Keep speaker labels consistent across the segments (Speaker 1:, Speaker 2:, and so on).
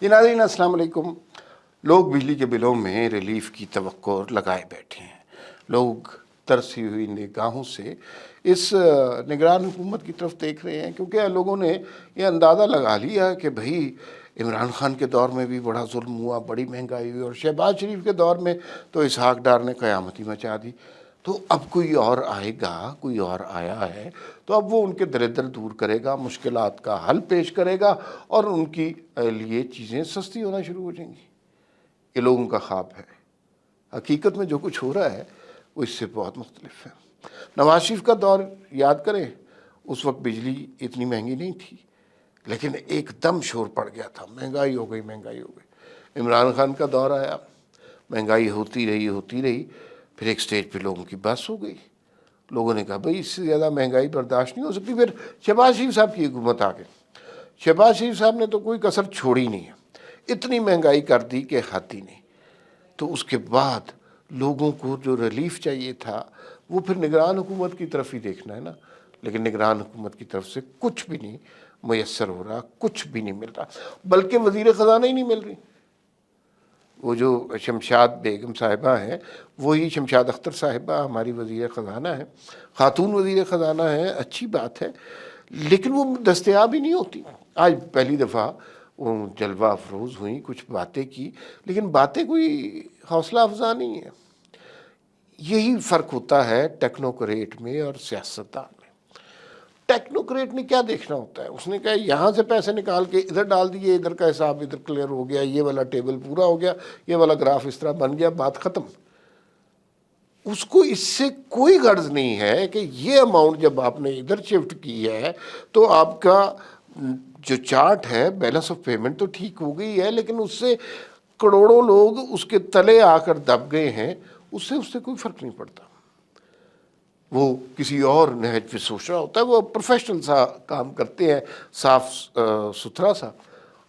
Speaker 1: جی ناظرین السلام علیکم۔ لوگ بجلی کے بلوں میں ریلیف کی توقع لگائے بیٹھے ہیں۔ لوگ ترسی ہوئی نگاہوں سے اس نگران حکومت کی طرف دیکھ رہے ہیں، کیونکہ لوگوں نے یہ اندازہ لگا لیا کہ بھئی عمران خان کے دور میں بھی بڑا ظلم ہوا، بڑی مہنگائی ہوئی، اور شہباز شریف کے دور میں تو اسحاق ڈار نے قیامت ہی مچا دی۔ تو اب کوئی اور آئے گا، کوئی اور آیا ہے تو اب وہ ان کے دردر دور کرے گا، مشکلات کا حل پیش کرے گا، اور ان کی لیے چیزیں سستی ہونا شروع ہو جائیں گی۔ یہ لوگوں کا خواب ہے۔ حقیقت میں جو کچھ ہو رہا ہے وہ اس سے بہت مختلف ہے۔ نواز شریف کا دور یاد کریں، اس وقت بجلی اتنی مہنگی نہیں تھی، لیکن ایک دم شور پڑ گیا تھا، مہنگائی ہو گئی، مہنگائی ہو گئی۔ عمران خان کا دور آیا، مہنگائی ہوتی رہی، پھر ایک سٹیج پہ لوگوں کی بس ہو گئی۔ لوگوں نے کہا بھئی اس سے زیادہ مہنگائی برداشت نہیں ہو سکتی۔ پھر شہباز شریف صاحب کی حکومت آ گئی۔ شہباز شریف صاحب نے تو کوئی کسر چھوڑی نہیں ہے، اتنی مہنگائی کر دی کہ حد ہی نہیں۔ تو اس کے بعد لوگوں کو جو ریلیف چاہیے تھا وہ پھر نگران حکومت کی طرف ہی دیکھنا ہے نا، لیکن نگران حکومت کی طرف سے کچھ بھی نہیں میسر ہو رہا، کچھ بھی نہیں مل رہا، بلکہ وزیر خزانہ ہی نہیں مل رہی۔ وہ جو شمشاد بیگم صاحبہ ہیں، وہی شمشاد اختر صاحبہ ہماری وزیر خزانہ ہیں، خاتون وزیر خزانہ ہیں، اچھی بات ہے، لیکن وہ دستیاب ہی نہیں ہوتی۔ آج پہلی دفعہ وہ جلوہ افروز ہوئیں، کچھ باتیں کی، لیکن باتیں کوئی حوصلہ افزا نہیں ہے۔ یہی فرق ہوتا ہے ٹیکنوکریٹ میں اور سیاستدان میں۔ ٹیکنوکریٹ نے کیا دیکھنا ہوتا ہے؟ اس نے کہا یہاں سے پیسے نکال کے ادھر ڈال دیے، ادھر کا حساب ادھر کلیئر ہو گیا، یہ والا ٹیبل پورا ہو گیا، یہ والا گراف اس طرح بن گیا، بات ختم۔ اس کو اس سے کوئی غرض نہیں ہے کہ یہ اماؤنٹ جب آپ نے ادھر شفٹ کی ہے تو آپ کا جو چارٹ ہے بیلنس آف پیمنٹ تو ٹھیک ہو گئی ہے، لیکن اس سے کروڑوں لوگ اس کے تلے آ کر دب گئے ہیں، اس سے کوئی فرق نہیں پڑتا۔ وہ کسی اور نہج پہ سوچ رہا ہوتا ہے، وہ پروفیشنل سا کام کرتے ہیں، صاف ستھرا سا۔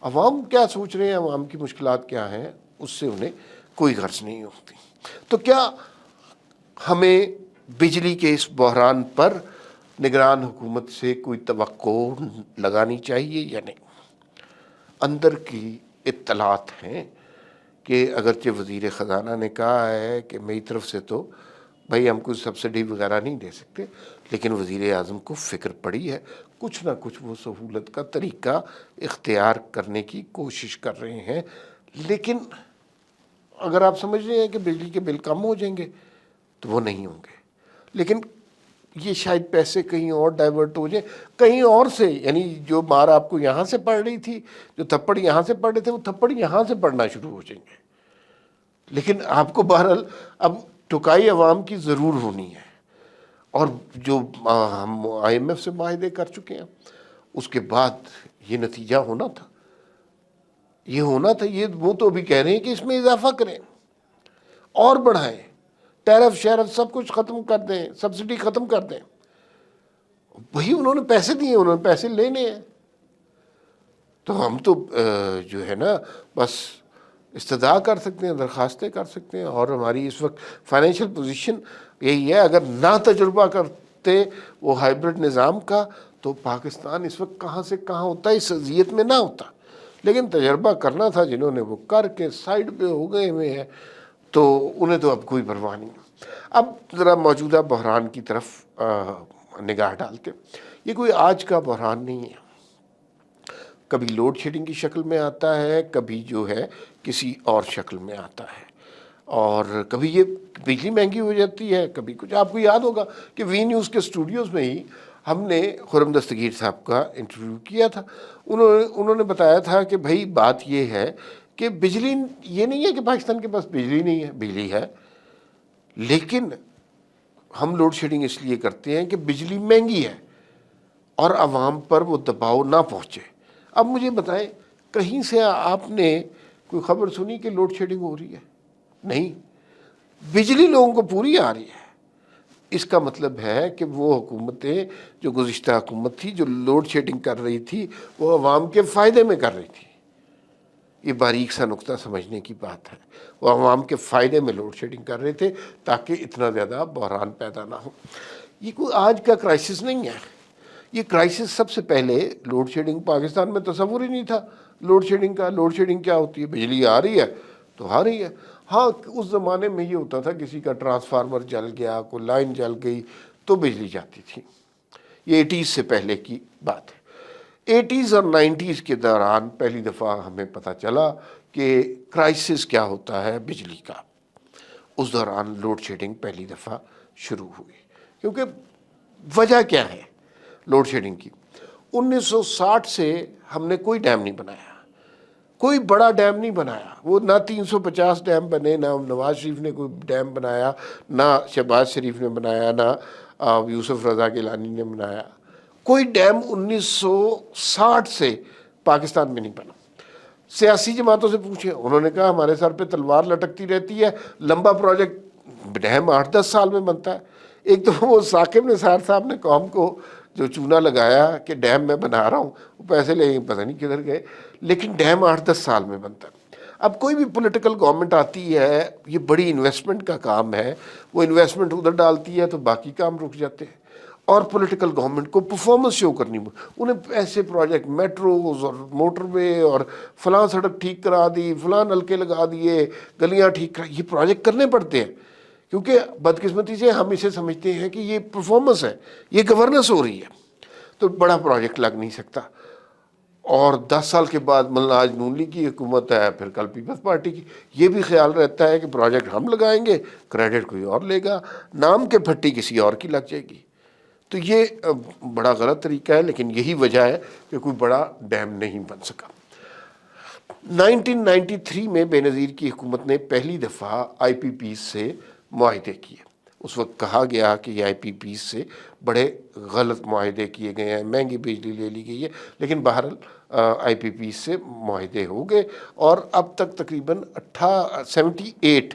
Speaker 1: عوام کیا سوچ رہے ہیں، عوام کی مشکلات کیا ہیں، اس سے انہیں کوئی غرض نہیں ہوتی۔ تو کیا ہمیں بجلی کے اس بحران پر نگران حکومت سے کوئی توقع لگانی چاہیے یا نہیں؟ اندر کی اطلاعات ہیں کہ اگرچہ وزیر خزانہ نے کہا ہے کہ میری طرف سے تو بھائی ہم کوئی سبسڈی وغیرہ نہیں دے سکتے، لیکن وزیر اعظم کو فکر پڑی ہے، کچھ نہ کچھ وہ سہولت کا طریقہ اختیار کرنے کی کوشش کر رہے ہیں۔ لیکن اگر آپ سمجھ رہے ہیں کہ بجلی کے بل کم ہو جائیں گے تو وہ نہیں ہوں گے، لیکن یہ شاید پیسے کہیں اور ڈائیورٹ ہو جائیں، کہیں اور سے، یعنی جو مار آپ کو یہاں سے پڑ رہی تھی، جو تھپڑ یہاں سے پڑ رہے تھے، وہ تھپڑ یہاں سے پڑنا شروع ہو جائیں گے۔ لیکن آپ کو بہرحال اب ٹکائی عوام کی ضرور ہونی ہے، اور جو ہم آئی ایم ایف سے معاہدے کر چکے ہیں اس کے بعد یہ نتیجہ ہونا تھا، یہ وہ تو ابھی کہہ رہے ہیں کہ اس میں اضافہ کریں اور بڑھائیں، ٹیرف شیرف سب کچھ ختم کر دیں، سبسڈی ختم کر دیں۔ وہی انہوں نے پیسے دیے، انہوں نے پیسے لینے ہیں، تو ہم تو جو ہے نا بس استدعا کر سکتے ہیں، درخواستیں کر سکتے ہیں، اور ہماری اس وقت فائنینشیل پوزیشن یہی ہے۔ اگر نہ تجربہ کرتے وہ ہائیبرڈ نظام کا تو پاکستان اس وقت کہاں سے کہاں ہوتا، اس اذیت میں نہ ہوتا، لیکن تجربہ کرنا تھا، جنہوں نے وہ کر کے سائڈ پہ ہو گئے ہوئے ہیں تو انہیں تو اب کوئی پرواہ نہیں۔ اب ذرا موجودہ بحران کی طرف نگاہ ڈالتے، یہ کوئی آج کا بحران نہیں ہے، کبھی لوڈ شیڈنگ کی شکل میں آتا ہے، کبھی جو ہے کسی اور شکل میں آتا ہے، اور کبھی یہ بجلی مہنگی ہو جاتی ہے، کبھی کچھ۔ آپ کو یاد ہوگا کہ وی نیوز کے اسٹوڈیوز میں ہی ہم نے خرم دستگیر صاحب کا انٹرویو کیا تھا، انہوں نے بتایا تھا کہ بھائی بات یہ ہے کہ بجلی، یہ نہیں ہے کہ پاکستان کے پاس بجلی نہیں ہے، بجلی ہے، لیکن ہم لوڈ شیڈنگ اس لیے کرتے ہیں کہ بجلی مہنگی ہے اور عوام پر وہ دباؤ نہ پہنچے۔ اب مجھے بتائیں، کہیں سے آپ نے کوئی خبر سنی کہ لوڈ شیڈنگ ہو رہی ہے؟ نہیں، بجلی لوگوں کو پوری آ رہی ہے۔ اس کا مطلب ہے کہ وہ حکومتیں جو گزشتہ حکومت تھی جو لوڈ شیڈنگ کر رہی تھی وہ عوام کے فائدے میں کر رہی تھی۔ یہ باریک سا نقطہ سمجھنے کی بات ہے، وہ عوام کے فائدے میں لوڈ شیڈنگ کر رہے تھے تاکہ اتنا زیادہ بحران پیدا نہ ہو۔ یہ کوئی آج کا کرائسس نہیں ہے، یہ کرائسس سب سے پہلے لوڈ شیڈنگ پاکستان میں تصور ہی نہیں تھا، لوڈ شیڈنگ کا. لوڈ شیڈنگ کیا ہوتی ہے؟ بجلی آ رہی ہے تو آ رہی ہے. ہاں اس زمانے میں یہ ہوتا تھا کسی کا ٹرانسفارمر جل گیا, کوئی لائن جل گئی تو بجلی جاتی تھی. یہ 80s سے پہلے کی بات ہے. 80s اور 90s کے دوران پہلی دفعہ ہمیں پتہ چلا کہ کرائسس کیا ہوتا ہے بجلی کا. اس دوران لوڈ شیڈنگ پہلی دفعہ شروع ہوئی. کیونکہ وجہ کیا ہے لوڈ شیڈنگ کی؟ 1960 سے ہم نے کوئی ڈیم نہیں بنایا, کوئی بڑا ڈیم نہیں بنایا. وہ نہ 350 ڈیم بنے, نہ نواز شریف نے کوئی ڈیم بنایا, نہ شہباز شریف نے بنایا, نہ یوسف رضا گیلانی نے بنایا. کوئی ڈیم 1960 سے پاکستان میں نہیں بنا. سیاسی جماعتوں سے پوچھیں, انہوں نے کہا ہمارے سر پہ تلوار لٹکتی رہتی ہے, لمبا پروجیکٹ ڈیم 8-10 سال میں بنتا ہے. ایک تو وہ ثاقب نثار صاحب نے قوم کو جو چونا لگایا کہ ڈیم میں بنا رہا ہوں, وہ پیسے لے پتہ نہیں کدھر گئے, لیکن ڈیم 8-10 سال میں بنتا ہے. اب کوئی بھی پولیٹیکل گورنمنٹ آتی ہے, یہ بڑی انویسٹمنٹ کا کام ہے, وہ انویسٹمنٹ ادھر ڈالتی ہے تو باقی کام رک جاتے ہیں. اور پولیٹیکل گورنمنٹ کو پرفارمنس شو کرنی, انہیں ایسے پروجیکٹ میٹروز اور موٹر وے اور فلاں سڑک ٹھیک کرا دی, فلاں نلکے لگا دیے, گلیاں ٹھیک کرا, یہ پروجیکٹ کرنے پڑتے ہیں. کیونکہ بدقسمتی سے ہم اسے سمجھتے ہیں کہ یہ پرفارمنس ہے, یہ گورننس ہو رہی ہے, تو بڑا پروجیکٹ لگ نہیں سکتا. اور 10 سال کے بعد مطلب آج نون لیگ کی حکومت ہے, پھر کل پیپلز پارٹی کی, یہ بھی خیال رہتا ہے کہ پروجیکٹ ہم لگائیں گے, کریڈٹ کوئی اور لے گا, نام کے پھٹی کسی اور کی لگ جائے گی. تو یہ بڑا غلط طریقہ ہے, لیکن یہی وجہ ہے کہ کوئی بڑا ڈیم نہیں بن سکا. 1993 میں بے نظیر کی حکومت نے پہلی دفعہ آئی پی پی سے معاہدے کیے. اس وقت کہا گیا کہ یہ آئی پی پی سے بڑے غلط معاہدے کیے گئے ہیں, مہنگی بجلی لے لی گئی ہے, لیکن بہرحال آئی پی پی سے معاہدے ہو گئے. اور اب تک تقریباً 78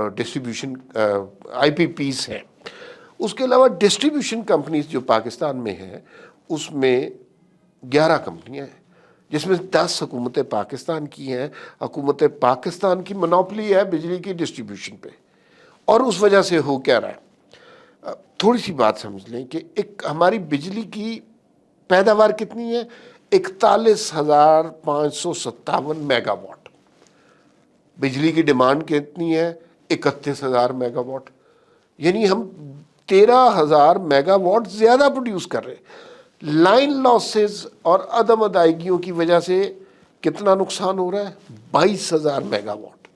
Speaker 1: ڈسٹریبیوشن آئی پی پیز ہیں. اس کے علاوہ ڈسٹریبیوشن کمپنیز جو پاکستان میں ہیں, اس میں 11 کمپنیاں ہیں, جس میں 10 حکومت پاکستان کی ہیں. حکومت پاکستان کی منوپلی ہے بجلی کی ڈسٹریبیوشن پہ. اور اس وجہ سے ہو کیا رہا ہے, تھوڑی سی بات سمجھ لیں کہ ایک ہماری بجلی کی پیداوار کتنی ہے, 41,557 میگا واٹ. بجلی کی ڈیمانڈ کتنی ہے, 31,000 میگا واٹ. یعنی ہم 13,000 میگا واٹ زیادہ پروڈیوس کر رہے ہیں. لائن لاسز اور عدم ادائیگیوں کی وجہ سے کتنا نقصان ہو رہا ہے, 22,000 میگا واٹ.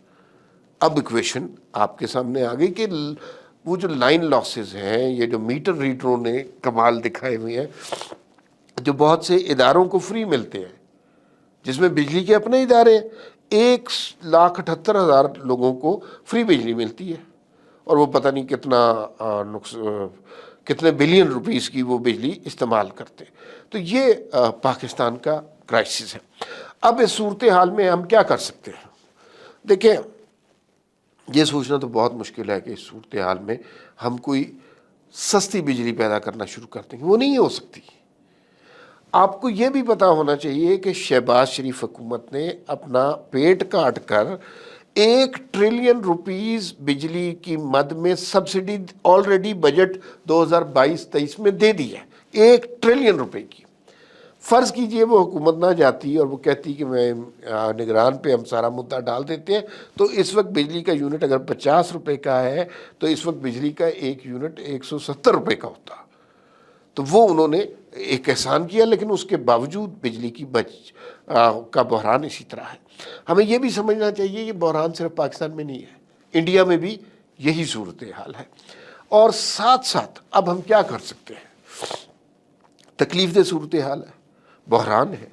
Speaker 1: اب ایکویشن آپ کے سامنے آ گئی کہ وہ جو لائن لاسز ہیں, یہ جو میٹر ریڈروں نے کمال دکھائے ہوئے ہیں, جو بہت سے اداروں کو فری ملتے ہیں, جس میں بجلی کے اپنے ادارے ہیں, 1,78,000 لوگوں کو فری بجلی ملتی ہے, اور وہ پتہ نہیں کتنے بلین روپیز کی وہ بجلی استعمال کرتے. تو یہ پاکستان کا کرائسس ہے. اب اس صورتحال میں ہم کیا کر سکتے ہیں؟ دیکھیں, یہ سوچنا تو بہت مشکل ہے کہ اس صورتحال میں ہم کوئی سستی بجلی پیدا کرنا شروع کر دیں گے, وہ نہیں ہو سکتی. آپ کو یہ بھی پتا ہونا چاہیے کہ شہباز شریف حکومت نے اپنا پیٹ کاٹ کر 1 ٹریلین روپیز بجلی کی مد میں سبسڈی آلریڈی بجٹ 2022-23 میں دے دی ہے, 1 ٹریلین روپے کی. فرض کیجئے وہ حکومت نہ جاتی اور وہ کہتی کہ میں نگران پہ ہم سارا مدعا ڈال دیتے ہیں, تو اس وقت بجلی کا یونٹ اگر 50 روپے کا ہے تو اس وقت بجلی کا ایک یونٹ 170 روپے کا ہوتا. تو وہ انہوں نے ایک احسان کیا, لیکن اس کے باوجود بجلی کی کا بحران اسی طرح ہے. ہمیں یہ بھی سمجھنا چاہیے کہ بحران صرف پاکستان میں نہیں ہے, انڈیا میں بھی یہی صورتحال ہے. اور ساتھ ساتھ اب ہم کیا کر سکتے ہیں؟ تکلیف دہ صورتحال ہے, بحران ہے.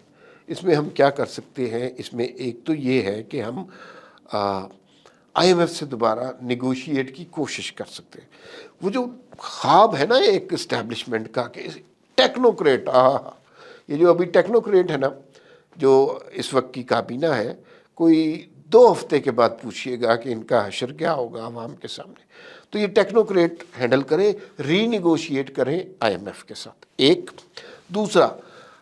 Speaker 1: اس میں ہم کیا کر سکتے ہیں؟ اس میں ایک تو یہ ہے کہ ہم آئی ایم ایف سے دوبارہ نیگوشیٹ کی کوشش کر سکتے ہیں. وہ جو خواب ہے نا ایک اسٹیبلشمنٹ کا کہ ٹیکنوکریٹ, یہ جو ابھی ٹیکنوکریٹ ہے نا, جو اس وقت کی کابینہ ہے, کوئی 2 ہفتے کے بعد پوچھئے گا کہ ان کا حشر کیا ہوگا عوام کے سامنے. تو یہ ٹیکنوکریٹ ہینڈل کرے, ری نیگوشیٹ کریں آئی ایم ایف کے ساتھ. ایک دوسرا,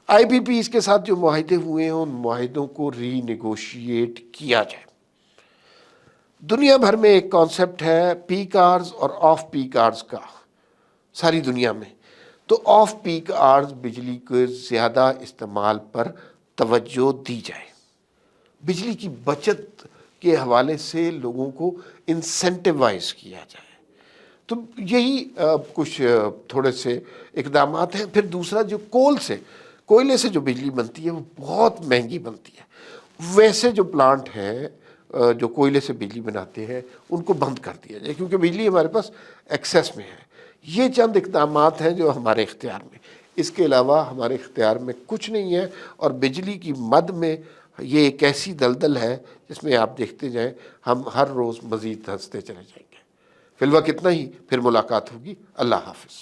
Speaker 1: آئی پی پیز کے ساتھ جو معاہدے ہوئے ہیں ان معاہدوں کو ری نیگوشیٹ کیا جائے. دنیا بھر میں ایک کانسیپٹ ہے پیک آورز اور آف پیک آورز کا, ساری دنیا میں. تو آف پیک آورز بجلی کے زیادہ استعمال پر توجہ دی جائے، بجلی کی بچت کے حوالے سے لوگوں کو انسینٹیوائز کیا جائے۔ تو یہی کچھ تھوڑے سے اقدامات ہیں۔ پھر دوسرا، جو کوئلے سے جو بجلی بنتی ہے وہ بہت مہنگی بنتی ہے، ویسے جو پلانٹ ہیں جو کوئلے سے بجلی بناتے ہیں ان کو بند کر دیا جائے، کیونکہ بجلی ہمارے پاس ایکسیس میں ہے۔ یہ چند اقدامات ہیں جو ہمارے اختیار میں، اس کے علاوہ ہمارے اختیار میں کچھ نہیں ہے۔ اور بجلی کی مد میں یہ ایک ایسی دلدل ہے جس میں آپ دیکھتے جائیں ہم ہر روز مزید دھنستے چلے جائیں گے۔ فی الوقت اتنا ہی، پھر ملاقات ہوگی۔ اللہ حافظ۔